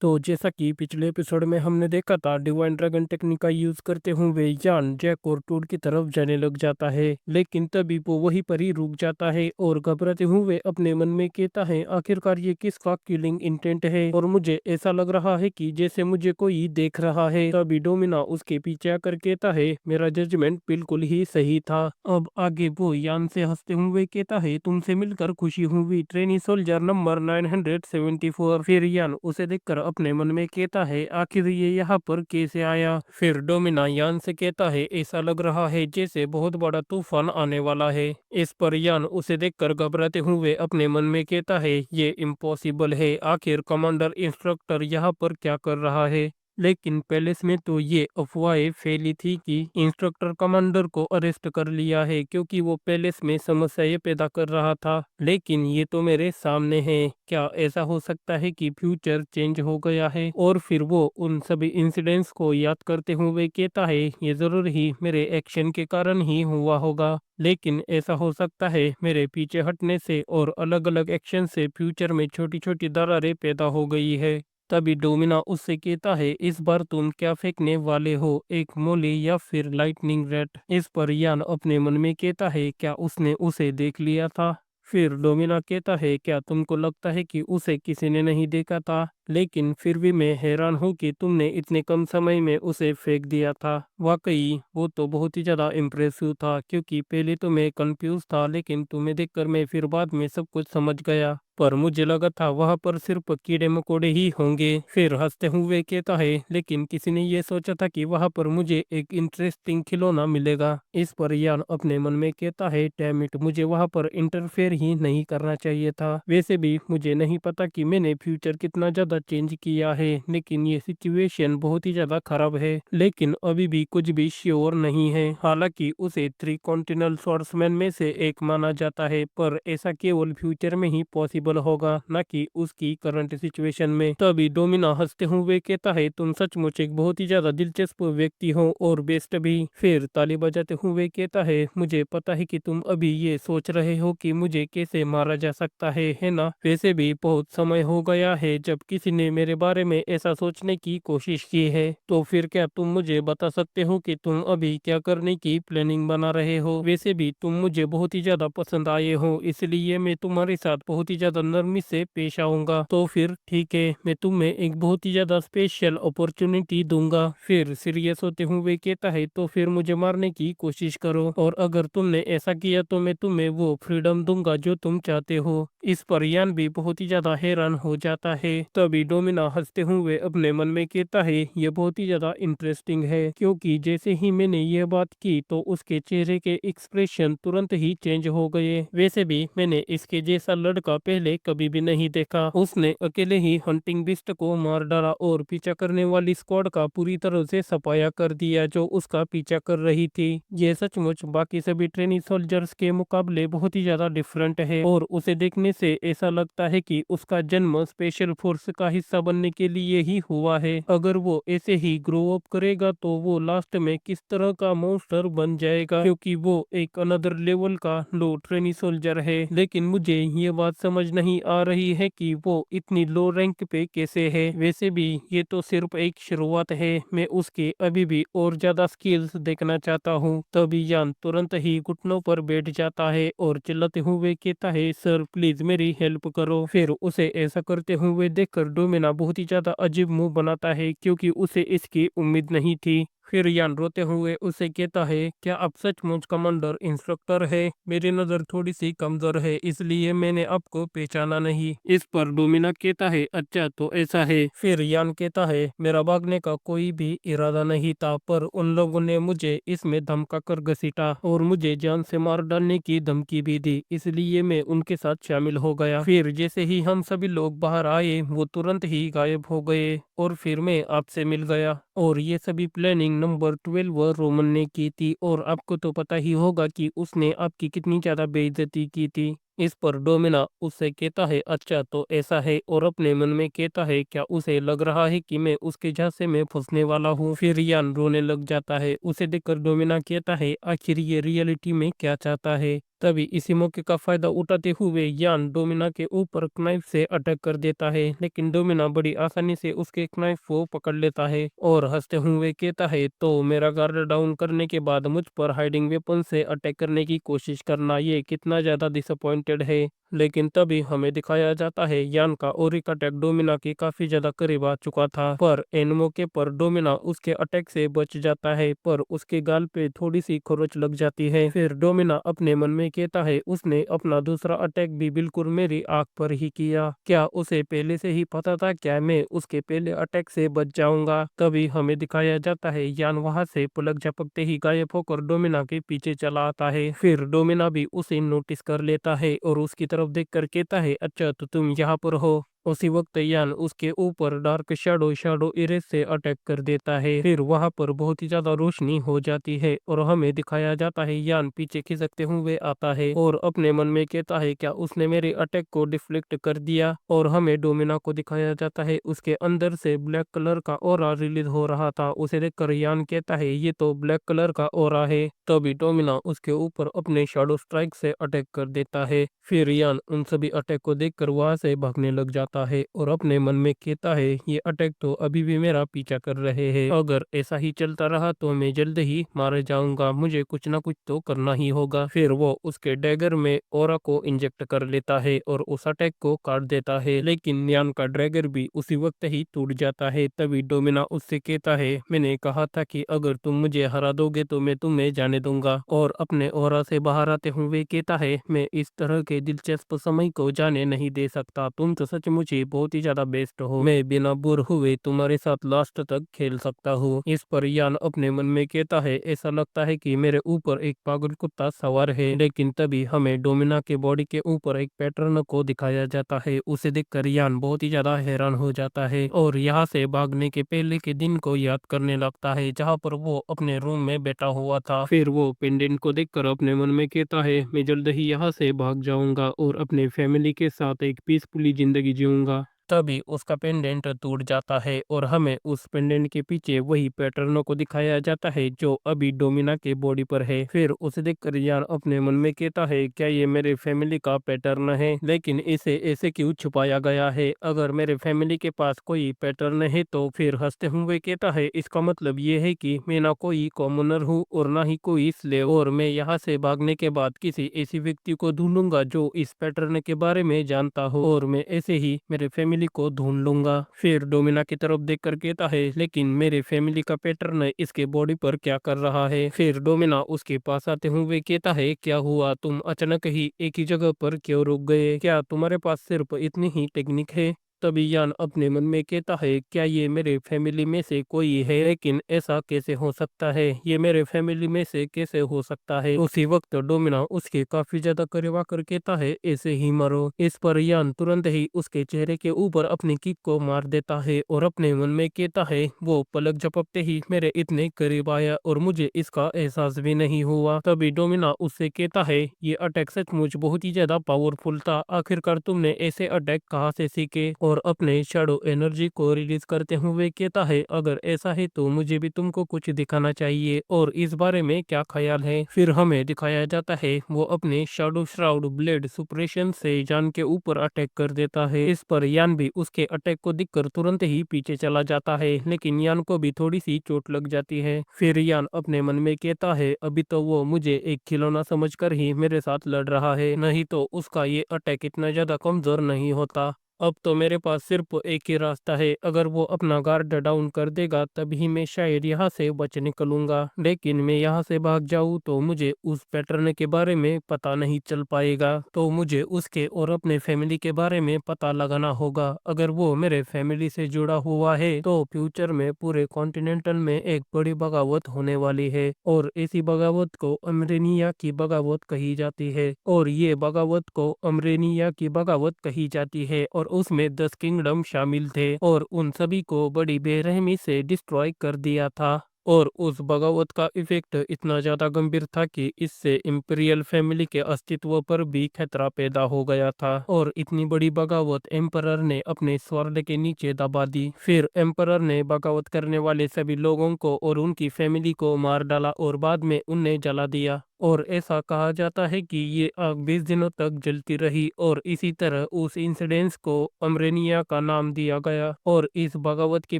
तो जैसा कि पिछले एपिसोड में हमने देखा था, डिवाइन ड्रैगन टेक्निक का यूज करते हुए यान जैक और टूर की तरफ जाने लग जाता है, लेकिन तभी वो वहीं पर ही रुक जाता है और घबराते हुए अपने मन में कहता है आखिरकार ये किसका किलिंग इंटेंट है और मुझे ऐसा लग रहा है कि जैसे मुझे कोई देख रहा है। तभी डोमिना उसके पीछे आकर कहता है मेरा जजमेंट बिल्कुल ही सही था। अब आगे वो यान से हंसते हुए कहता है तुमसे मिलकर खुशी हुई ट्रेनी सोल्जर नंबर 974। फिर यान उसे देखकर अपने मन में कहता है आखिर ये यहाँ पर कैसे आया। फिर डोमिना यान से कहता है ऐसा लग रहा है जैसे बहुत बड़ा तूफान आने वाला है। इस पर यान उसे देखकर घबराते हुए अपने मन में कहता है ये इम्पॉसिबल है, आखिर कमांडर इंस्ट्रक्टर यहाँ पर क्या कर रहा है। लेकिन पैलेस में तो ये अफवाहें फैली थी कि इंस्ट्रक्टर कमांडर को अरेस्ट कर लिया है क्योंकि वो पैलेस में समस्याएं पैदा कर रहा था, लेकिन ये तो मेरे सामने है। क्या ऐसा हो सकता है कि फ्यूचर चेंज हो गया है? और फिर वो उन सभी इंसिडेंट्स को याद करते हुए कहता है ये जरूर ही मेरे एक्शन के कारण ही हुआ होगा, लेकिन ऐसा हो सकता है मेरे पीछे हटने से और अलग अलग एक्शन से फ्यूचर में छोटी छोटी दरारें पैदा हो गई है। तभी डोमिना उससे कहता है इस बार तुम क्या फेंकने वाले हो, एक मोली या फिर लाइटनिंग रैट। इस पर यान अपने मन में कहता है क्या उसने उसे देख लिया था। फिर डोमिना कहता है क्या तुमको लगता है कि उसे किसी ने नहीं देखा था, लेकिन फिर भी मैं हैरान हूँ कि तुमने इतने कम समय में उसे फेंक दिया था। वाकई वो तो बहुत ही ज्यादा इम्प्रेसिव था, क्योंकि पहले तो मैं कंफ्यूज था लेकिन तुम्हें देखकर मैं फिर बाद में सब कुछ समझ गया, पर मुझे लगा था वहां पर सिर्फ कीड़े मकोड़े ही होंगे। फिर हंसते हुए कहता है लेकिन किसी ने ये सोचा था कि वहां पर मुझे एक इंटरेस्टिंग खिलौना मिलेगा। इस पर यान अपने मन में कहता है डैम इट, मुझे वहां पर इंटरफेयर ही नहीं करना चाहिए था। वैसे भी मुझे नहीं पता कि मैंने फ्यूचर कितना ज्यादा चेंज किया है, लेकिन ये सिचुएशन बहुत ही ज्यादा खराब है। लेकिन अभी भी कुछ भी श्योर नहीं है। हालांकि उसे 3 कॉन्टिनेंटल स्वॉर्ड्समैन में से एक माना जाता है, पर ऐसा केवल फ्यूचर में ही पॉसिबल होगा, न कि उसकी करंट सिचुएशन में। तभी डोमिना हंसते हुए कहता है तुम सचमुच एक बहुत ही ज्यादा दिलचस्प व्यक्ति हो और बेस्ट भी। फिर ताली बजाते हुए कहता है मुझे पता है कि तुम अभी ये सोच रहे हो कि मुझे कैसे मारा जा सकता है ना? वैसे भी बहुत समय हो गया है जब किसी ने मेरे बारे में ऐसा सोचने की कोशिश की है, तो फिर क्या तुम मुझे बता सकते हो कि तुम अभी क्या करने की प्लानिंग बना रहे हो? वैसे भी तुम मुझे बहुत ही ज्यादा पसंद आए हो, इसलिए मैं तुम्हारे साथ बहुत ही ज्यादा नरमी से पेश आऊंगा। तो फिर ठीक है, मैं तुम्हें एक बहुत ही ज्यादा स्पेशल अपॉर्चुनिटी दूंगा। फिर सीरियस होते हुए कहता है तो फिर मुझे मारने की कोशिश करो, और अगर तुमने ऐसा किया तो मैं तुम्हें वो फ्रीडम दूंगा जो तुम चाहते हो। इस पर यान भी बहुत ही ज्यादा हैरान हो जाता है। तभी डोमिना हंसते हुए अपने मन में कहता है ये बहुत ही ज्यादा इंटरेस्टिंग है, क्योंकि जैसे ही मैंने ये बात की तो उसके चेहरे के एक्सप्रेशन तुरंत ही चेंज हो गए। वैसे भी मैंने इसके जैसा लड़का पहले कभी भी नहीं देखा। उसने अकेले ही हंटिंग बिस्ट को मार डाला और पीछा करने वाली स्क्वाड का पूरी तरह से सफाया कर दिया जो उसका पीछा कर रही थी। ये सचमुच बाकी सभी ट्रेनी सोल्जर्स के मुकाबले बहुत ही ज्यादा डिफरेंट है, और उसे देखने से ऐसा लगता है कि उसका जन्म स्पेशल फोर्स का हिस्सा बनने के लिए ही हुआ है। अगर वो ऐसे ही ग्रो अप करेगा तो वो लास्ट में किस तरह का मॉन्स्टर बन जाएगा, क्योंकि वो एक अनदर लेवल का लो ट्रेनी सोल्जर है। लेकिन मुझे ये बात समझ नहीं आ रही है कि वो इतनी लो रैंक पे कैसे है। वैसे भी ये तो सिर्फ एक शुरुआत है, मैं उसके अभी भी और ज्यादा स्किल्स देखना चाहता हूँ। तभी यान तुरंत ही घुटनों पर बैठ जाता है और चिल्लाते हुए कहता है सर प्लीज मेरी हेल्प करो। फिर उसे ऐसा करते हुए देखकर डोमिना बहुत ही ज्यादा अजीब मुंह बनाता है, क्योंकि उसे इसकी उम्मीद नहीं थी। फिर यान रोते हुए उसे कहता है क्या आप सचमुच कमांडर इंस्ट्रक्टर है? मेरी नजर थोड़ी सी कमजोर है, इसलिए मैंने आपको पहचाना नहीं। इस पर डोमिना कहता है अच्छा तो ऐसा है। फिर यान कहता है मेरा भागने का कोई भी इरादा नहीं था, पर उन लोगों ने मुझे इसमें धमका कर घसीटा और मुझे जान से मार डालने की धमकी भी दी, इसलिए मैं उनके साथ शामिल हो गया। फिर जैसे ही हम सभी लोग बाहर आए वो तुरंत ही गायब हो गए, और फिर मैं आपसे मिल गया। और ये सभी प्लानिंग नंबर 12 रोमन ने की थी, और आपको तो पता ही होगा कि उसने आपकी कितनी ज्यादा बेइज्जती की थी। इस पर डोमिना उससे कहता है अच्छा तो ऐसा है, और अपने मन में कहता है क्या उसे लग रहा है कि मैं उसके झांसे में फंसने वाला हूँ। फिर यान रोने लग जाता है। उसे देखकर डोमिना कहता है आखिर ये रियलिटी में क्या चाहता है। तभी इसी मौके का फायदा उठाते हुए यान डोमिना के ऊपर नाइफ से अटैक कर देता है, लेकिन डोमिना बड़ी आसानी से उसके नाइफ को पकड़ लेता है और हंसते हुए कहता है, तो मेरा गार्ड डाउन करने के बाद मुझ पर हाइडिंग वेपन से अटैक करने की कोशिश करना, ये कितना ज्यादा डिसअपॉइंटेड है। लेकिन तभी हमें दिखाया जाता है यान का और एक अटैक डोमिना के काफी ज्यादा करीब आ चुका था, पर इन मौके पर डोमिना उसके अटैक से बच जाता है, पर उसके गाल पे थोड़ी सी खरोच लग जाती है। फिर डोमिना अपने मन में कहता है, उसने अपना दूसरा अटैक भी बिल्कुल मेरी आंख पर ही किया, क्या उसे पहले से ही पता था क्या मैं उसके पहले अटैक से बच जाऊंगा। तभी हमें दिखाया जाता है यान वहां से पलक झपकते ही गायब होकर डोमिना के पीछे चला आता है। फिर डोमिना भी उसे नोटिस कर लेता है और उसकी तरफ देखकर कहता है, अच्छा तो तुम यहाँ पर हो। उसी वक्त यान उसके ऊपर डार्क शैडो इरेज से अटैक कर देता है। फिर वहां पर बहुत ही ज्यादा रोशनी हो जाती है और हमें दिखाया जाता है यान पीछे खिसकते हुए आता है और अपने मन में कहता है, क्या उसने मेरे अटैक को डिफ्लेक्ट कर दिया। और हमें डोमिना को दिखाया जाता है उसके अंदर से ब्लैक कलर का ऑरा रिलीज हो रहा था। उसे देखकर यान कहता है, ये तो ब्लैक कलर का ऑरा है। तभी डोमिना उसके ऊपर अपने शैडो स्ट्राइक से अटैक कर देता है। फिर यान उन सभी अटैक को देखकर वहां से भागने लग जाता है और अपने मन में कहता है, ये अटैक तो अभी भी मेरा पीछा कर रहे हैं, अगर ऐसा ही चलता रहा तो मैं जल्द ही मार जाऊंगा, मुझे कुछ ना कुछ तो करना ही होगा। फिर वो उसके डैगर में ओरा को इंजेक्ट कर लेता है और उस अटैक को काट देता है, लेकिन यान का ड्रैगर भी उसी वक्त ही टूट जाता है। तभी डोमिना उससे कहता है, मैंने कहा था कि अगर तुम मुझे हरा दोगे तो मैं तुम्हें जाने दूंगा। और अपने ओरा से बाहर आते हुए कहता है, मैं इस तरह के दिलचस्प समय को जाने नहीं दे सकता, तुम तो सचमुच ही बहुत ही ज्यादा बेस्ट हो, मैं बिना बोर हुए तुम्हारे साथ लास्ट तक खेल सकता हूँ। इस पर यान अपने मन में कहता है, ऐसा लगता है कि मेरे ऊपर एक पागल कुत्ता सवार है। लेकिन तभी हमें डोमिना के बॉडी के ऊपर एक पैटर्न को दिखाया जाता है। उसे देखकर यान बहुत ही ज्यादा हैरान हो जाता है और यहाँ से भागने के पहले के दिन को याद करने लगता है जहाँ पर वो अपने रूम में बैठा हुआ था। फिर वो पेंडेंट को देखकर अपने मन में कहता है, मैं जल्द ही यहाँ से भाग जाऊंगा और अपने फैमिली के साथ एक पीसफुली जिंदगी जीऊंगा। तभी उसका पेंडेंट टूट जाता है और हमें उस पेंडेंट के पीछे वही पैटर्न को दिखाया जाता है जो अभी डोमिना के बॉडी पर है। फिर उसे देखकर यान अपने मन में कहता है, क्या ये मेरे फैमिली का पैटर्न है, लेकिन इसे ऐसे क्यों छुपाया गया है। अगर मेरे फैमिली के पास कोई पैटर्न है तो फिर हंसते हुए कहता है, इसका मतलब ये है कि मैं ना कोई कॉमनर हूँ और ना ही कोई स्लेव, और मैं यहाँ से भागने के बाद किसी ऐसी व्यक्ति को ढूंढूंगा जो इस पैटर्न के बारे में जानता हो और मैं ऐसे ही मेरे फैमिली को ढूंढ लूंगा। फिर डोमिना की तरफ देखकर कहता है, लेकिन मेरे फैमिली का पैटर्न इसके बॉडी पर क्या कर रहा है। फिर डोमिना उसके पास आते हुए कहता है, क्या हुआ, तुम अचानक ही एक ही जगह पर क्यों रुक गए, क्या तुम्हारे पास सिर्फ इतनी ही टेक्निक है। तभी यान अपने मन में कहता है, क्या ये मेरे फैमिली में से कोई है, लेकिन ऐसा कैसे हो सकता है, ये मेरे फैमिली में से कैसे हो सकता है। उसी वक्त डोमिना उसके काफी ज्यादा करीब आकर कहता है, ऐसे ही मरो। इस पर यान तुरंत ही उसके चेहरे के ऊपर अपनी किक को मार देता है और अपने मन में कहता है, वो पलक झपकते ही मेरे इतने करीब आया और मुझे इसका एहसास भी नहीं हुआ। तभी डोमिना उससे कहता है, ये अटैक सचमुच बहुत ही ज्यादा पावरफुल था, आखिरकार तुमने ऐसे अटैक कहाँ से सीखे। और अपने शैडो एनर्जी को रिलीज करते हुए कहता है, अगर ऐसा है तो मुझे भी तुमको कुछ दिखाना चाहिए और इस बारे में क्या ख्याल है। फिर हमें दिखाया जाता है वो अपने शैडो श्राउड ब्लेड सुप्रेशन से यान के ऊपर अटैक कर देता है। इस पर यान भी उसके अटैक को दिखकर तुरंत ही पीछे चला जाता है, लेकिन यान को भी थोड़ी सी चोट लग जाती है। फिर यान अपने मन में कहता है, अभी तो वो मुझे एक खिलौना समझकर ही मेरे साथ लड़ रहा है, नहीं तो उसका ये अटैक इतना ज्यादा कमजोर नहीं होता। अब तो मेरे पास सिर्फ एक ही रास्ता है, अगर वो अपना गार्ड डाउन कर देगा तभी मैं शायद यहाँ से बच निकलूंगा, लेकिन मैं यहाँ से भाग जाऊँ तो मुझे उस पैटर्न के बारे में पता नहीं चल पाएगा, तो मुझे उसके और अपने फैमिली के बारे में पता लगाना होगा। अगर वो मेरे फैमिली से जुड़ा हुआ है तो फ्यूचर में पूरे कॉन्टिनेंटल में एक बड़ी बगावत होने वाली है और इसी बगावत को अमरेनिया की बगावत कही जाती है और ये बगावत को अमरेनिया की बगावत कही जाती है और उसमें 10 किंगडम शामिल थे और उन सभी को बड़ी बेरहमी से डिस्ट्रॉय कर दिया था। और उस बगावत का इफेक्ट इतना ज्यादा गंभीर था कि इससे इंपीरियल फैमिली के अस्तित्व पर भी खतरा पैदा हो गया था और इतनी बड़ी बगावत एम्परर ने अपने स्वर्ण के नीचे दबा दी। फिर एम्परर ने बगावत करने वाले सभी लोगों को और उनकी फैमिली को मार डाला और बाद में उन्हें जला दिया और ऐसा कहा जाता है कि ये आग 20 दिनों तक जलती रही और इसी तरह उस इंसिडेंस को अमरेनिया का नाम दिया गया। और इस बगावत के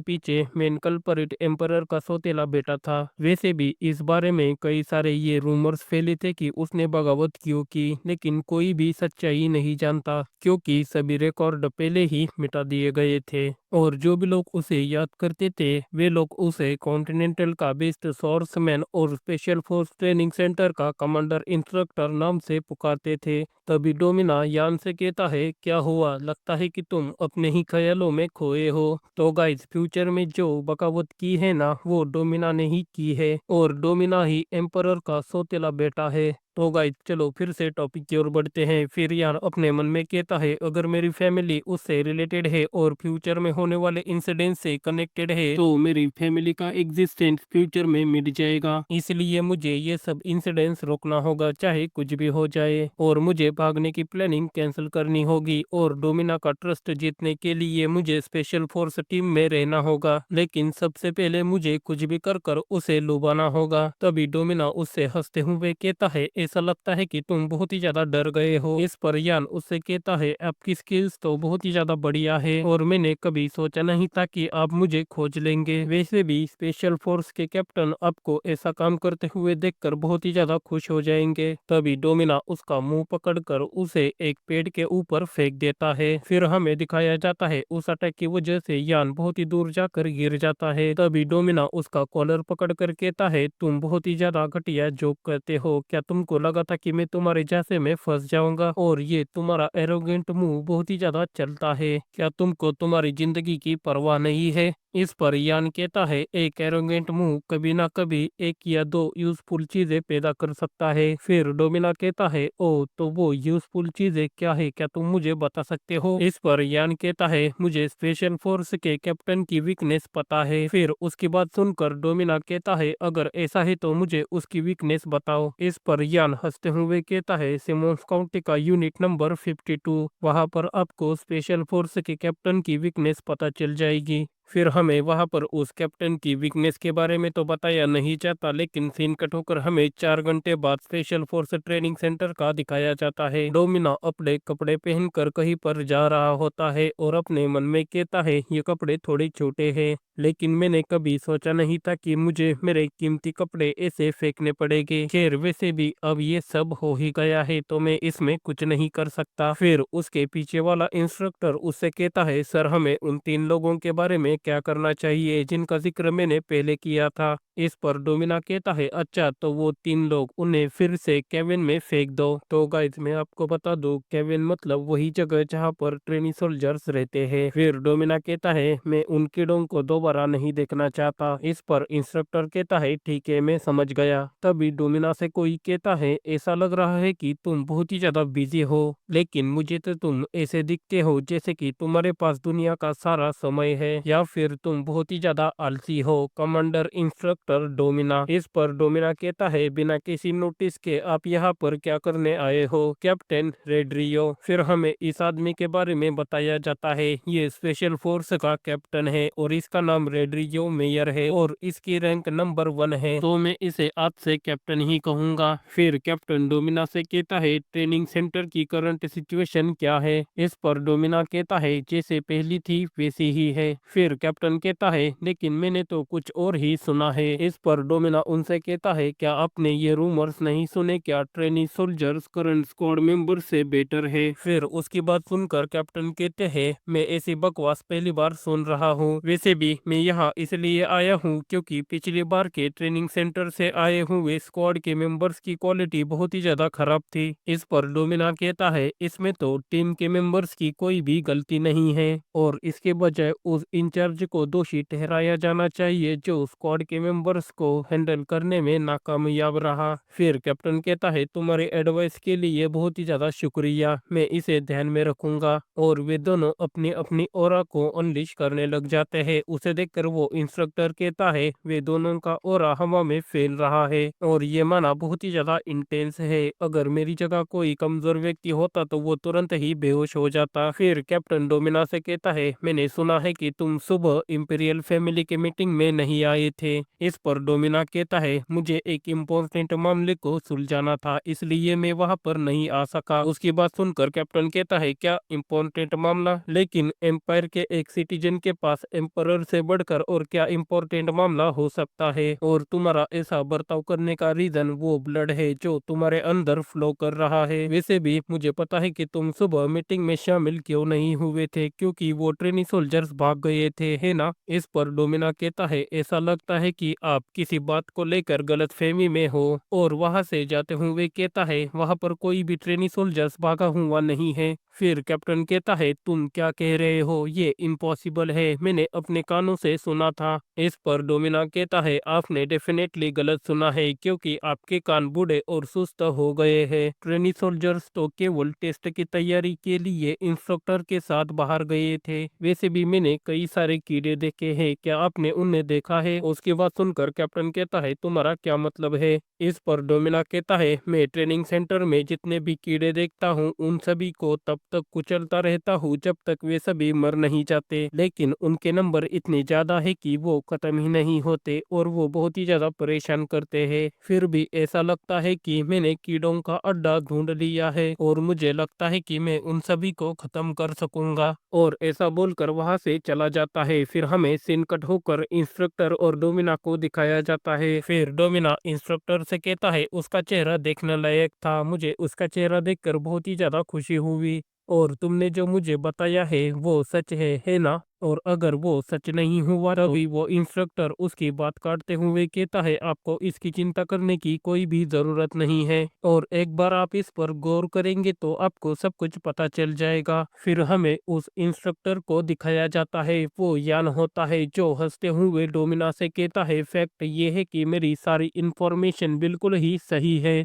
पीछे मेन कल्प्रिट एम्परर का सौतेला बेटा था। वैसे भी इस बारे में कई सारे ये रूमर्स फैले थे कि उसने बगावत क्यों की, लेकिन कोई भी सच्चाई नहीं जानता क्योंकि सभी रिकॉर्ड पहले ही मिटा दिए गए थे। और जो भी लोग उसे याद करते थे वे लोग उसे कॉन्टिनेंटल का बेस्ट सोर्समैन और स्पेशल फोर्स ट्रेनिंग सेंटर का कमांडर इंस्ट्रक्टर नाम से पुकारते थे। तभी डोमिना यान से कहता है, क्या हुआ, लगता है कि तुम अपने ही ख्यालों में खोए हो। तो गाइस, फ्यूचर में जो बगावत की है ना, वो डोमिना ने ही की है और डोमिना ही एम्परर का सौतेला बेटा है। तो गाइस, चलो फिर से टॉपिक की ओर बढ़ते हैं। फिर यार अपने मन में कहता है, अगर मेरी फैमिली उससे रिलेटेड है और फ्यूचर में होने वाले इंसिडेंट से कनेक्टेड है तो मेरी फैमिली का एग्जिस्टेंस फ्यूचर में मिट जाएगा। इसलिए मुझे ये सब इंसिडेंट्स रोकना होगा, चाहे कुछ भी हो जाए। और मुझे भागने की प्लानिंग कैंसिल करनी होगी और डोमिना का ट्रस्ट जीतने के लिए मुझे स्पेशल फोर्स टीम में रहना होगा। लेकिन सबसे पहले मुझे कुछ भी कर कर उसे लुभाना होगा। तभी डोमिना उससे हंसते हुए कहता है, ऐसा लगता है कि तुम बहुत ही ज्यादा डर गए हो। इस पर यान उससे कहता है, आपकी स्किल्स तो बहुत ही ज्यादा बढ़िया है और मैंने कभी सोचा नहीं था कि आप मुझे खोज लेंगे। वैसे भी स्पेशल फोर्स के कैप्टन आपको ऐसा काम करते हुए देखकर बहुत ही ज्यादा खुश हो जाएंगे। तभी डोमिना उसका मुंह पकड़कर उसे एक पेड़ के ऊपर फेंक देता है। फिर हमें दिखाया जाता है उस अटैक की वजह से यान बहुत ही दूर जाकर गिर जाता है। तभी डोमिना उसका कॉलर पकड़कर कहता है, तुम बहुत ही ज्यादा घटिया जोक करते हो। क्या तुमको लगा था कि मैं तुम्हारे जैसे में फंस जाऊंगा? और ये तुम्हारा एरोगेंट मुंह बहुत ही ज्यादा चलता है। क्या तुमको तुम्हारी जिंदगी की परवाह नहीं है? इस पर यान कहता है, एक एरोगेंट मुंह कभी ना कभी एक या दो यूजफुल चीजें पैदा कर सकता है। फिर डोमिना कहता है, ओ तो वो यूजफुल चीजें क्या है, क्या तुम मुझे बता सकते हो? इस पर यान कहता है, मुझे स्पेशल फोर्स के कैप्टन की वीकनेस पता है। फिर उसकी बात सुनकर डोमिना कहता है, अगर ऐसा है तो मुझे उसकी वीकनेस बताओ। इस पर यान हंसते हुए कहता है, सिमोन्स काउंटी का यूनिट नंबर 52, वहां पर आपको स्पेशल फोर्स के कैप्टन की वीकनेस पता चल जाएगी। फिर हमें वहां पर उस कैप्टन की वीकनेस के बारे में तो बताया नहीं जाता, लेकिन सीन कट होकर हमें 4 घंटे बाद स्पेशल फोर्स ट्रेनिंग सेंटर का दिखाया जाता है। डोमिना अपने कपड़े पहनकर कहीं पर जा रहा होता है और अपने मन में कहता है, ये कपड़े थोड़े छोटे हैं, लेकिन मैंने कभी सोचा नहीं था कि मुझे मेरे कीमती कपड़े ऐसे फेंकने पड़ेंगे। खैर, वैसे भी अब ये सब हो ही गया है तो मैं इसमें कुछ नहीं कर सकता। फिर उसके पीछे वाला इंस्ट्रक्टर उससे कहता है, सर हमें उन 3 लोगों के बारे में क्या करना चाहिए जिनका जिक्र मैंने पहले किया था? इस पर डोमिना कहता है, अच्छा तो वो 3 लोग, उन्हें फिर से केबिन में फेंक दो। तो गाइस, मैं आपको बता दूं, केबिन मतलब वही जगह जहाँ पर ट्रेनी सोल्जर्स रहते हैं। फिर डोमिना कहता है, मैं उन कीड़ों को दोबारा नहीं देखना चाहता। इस पर इंस्ट्रक्टर कहता है, ठीक है, मैं समझ गया। तभी डोमिना से कोई कहता है, ऐसा लग रहा है कि तुम बहुत ही ज्यादा बिजी हो, लेकिन मुझे तो तुम ऐसे दिखते हो जैसे कि तुम्हारे पास दुनिया का सारा समय है, या फिर तुम बहुत ही ज्यादा आलसी हो, कमांडर इंस्ट्रक्टर डोमिना। इस पर डोमिना कहता है, बिना किसी नोटिस के आप यहाँ पर क्या करने आए हो? कैप्टन रेड्रियो। फिर हमें इस आदमी के बारे में बताया जाता है, ये स्पेशल फोर्स का कैप्टन है और इसका नाम रेड्रियो मेयर है और इसकी रैंक नंबर 1 है, तो मैं इसे आज से कैप्टन ही कहूंगा। फिर कैप्टन डोमिना से कहता है, ट्रेनिंग सेंटर की करंट सिचुएशन क्या है? इस पर डोमिना कहता है, जैसे पहली थी वैसी ही है। फिर कैप्टन कहता है, लेकिन मैंने तो कुछ और ही सुना है। इस पर डोमिना उनसे कहता है, क्या आपने ये रूमर्स नहीं सुने क्या? Trainee soldiers current squad member से बेटर है। फिर उसकी बात सुनकर कैप्टन कहते हैं, मैं ऐसी बकवास पहली बार सुन रहा हूँ। वैसे भी मैं यहाँ इसलिए आया हूँ क्योंकि पिछली बार के ट्रेनिंग सेंटर से आए हुए स्क्वाड के मेंबर्स की क्वालिटी बहुत ही ज्यादा खराब थी। इस पर डोमिना कहता है, इसमें तो टीम के मेंबर्स की कोई भी गलती नहीं है और इसके बजाय उस इंचार्ज को दोषी ठहराया जाना चाहिए जो स्क्वाड के मेंबर्स को हैंडल करने में नाकामयाब रहा। फिर कैप्टन कहता है, तुम्हारे एडवाइस के लिए बहुत ही ज्यादा शुक्रिया, मैं इसे ध्यान में रखूंगा। और वे दोनों अपनी अपनी ऑरा को अनलिश करने लग जाते हैं। उसे देखकर वो इंस्ट्रक्टर कहता है, वे दोनों का ऑरा हवा में फैल रहा है और ये माना बहुत ही ज्यादा इंटेंस है। अगर मेरी जगह कोई कमजोर व्यक्ति होता तो वो तुरंत ही बेहोश हो जाता। फिर कैप्टन डोमिना से कहता है, मैंने सुना है कि तुम सुबह इंपीरियल फैमिली के मीटिंग में नहीं आए थे। इस पर डोमिना कहता है, मुझे एक इम्पोर्टेंट मामले को सुलझाना था, इसलिए मैं वहां पर नहीं आ सका। उसकी बात सुनकर कैप्टन कहता है, क्या इम्पोर्टेंट मामला? लेकिन एम्पायर के एक सिटीजन के पास एम्परर से बढ़कर और क्या इम्पोर्टेंट मामला हो सकता है? और तुम्हारा ऐसा बर्ताव करने का रीजन वो ब्लड है जो तुम्हारे अंदर फ्लो कर रहा है। वैसे भी मुझे पता है कि तुम सुबह मीटिंग में शामिल क्यों नहीं हुए थे, क्योंकि वो ट्रेनी सोल्जर्स भाग गए थे, है ना? इस पर डोमिना कहता है, ऐसा लगता है कि आप किसी बात को लेकर गलतफहमी में हो। और वहां से जाते हुए कहता है, वहां पर कोई भी ट्रेनी सोल्जर्स भागा हुआ नहीं है। फिर कैप्टन कहता है, तुम क्या कह रहे हो? ये इम्पॉसिबल है, मैंने अपने कानों से सुना था। इस पर डोमिना कहता है, आपने डेफिनेटली गलत सुना है, क्योंकि आपके कान बूढ़े और सुस्त हो गए हैं। ट्रेनी सोल्जर्स तो केवल टेस्ट की तैयारी के लिए इंस्ट्रक्टर के साथ बाहर गए थे। वैसे भी मैंने कई सारे कीड़े देखे हैं, क्या आपने उन्हें देखा है? उसकी बात सुनकर कैप्टन कहता है, तुम्हारा क्या मतलब है? इस पर डोमिना कहता है, मैं ट्रेनिंग सेंटर में जितने भी कीड़े देखता हूँ उन सभी को तब तक कुचलता रहता हूँ जब तक वे सभी मर नहीं जाते, लेकिन उनके नंबर इतने ज्यादा है कि वो खत्म ही नहीं होते और वो बहुत ही ज्यादा परेशान करते हैं। फिर भी ऐसा लगता है कि मैंने कीड़ों का अड्डा ढूंढ लिया है और मुझे लगता है कि मैं उन सभी को खत्म कर सकूंगा। और ऐसा बोलकर वहां से चला जाता है। फिर हमें सीन कट होकर इंस्ट्रक्टर और डोमिना को दिखाया जाता है। फिर डोमिना इंस्ट्रक्टर से कहता है, उसका चेहरा देखने लायक था, मुझे उसका चेहरा देखकर बहुत ही ज्यादा खुशी हुई। और तुमने जो मुझे बताया है वो सच है ना? और अगर वो सच नहीं हुआ तभी वो इंस्ट्रक्टर उसकी बात काटते हुए कहता है, आपको इसकी चिंता करने की कोई भी जरूरत नहीं है, और एक बार आप इस पर गौर करेंगे तो आपको सब कुछ पता चल जाएगा। फिर हमें उस इंस्ट्रक्टर को दिखाया जाता है, वो यान होता है जो हंसते हुए डोमिना से कहता है, फैक्ट ये है कि मेरी सारी इंफॉर्मेशन बिल्कुल ही सही है।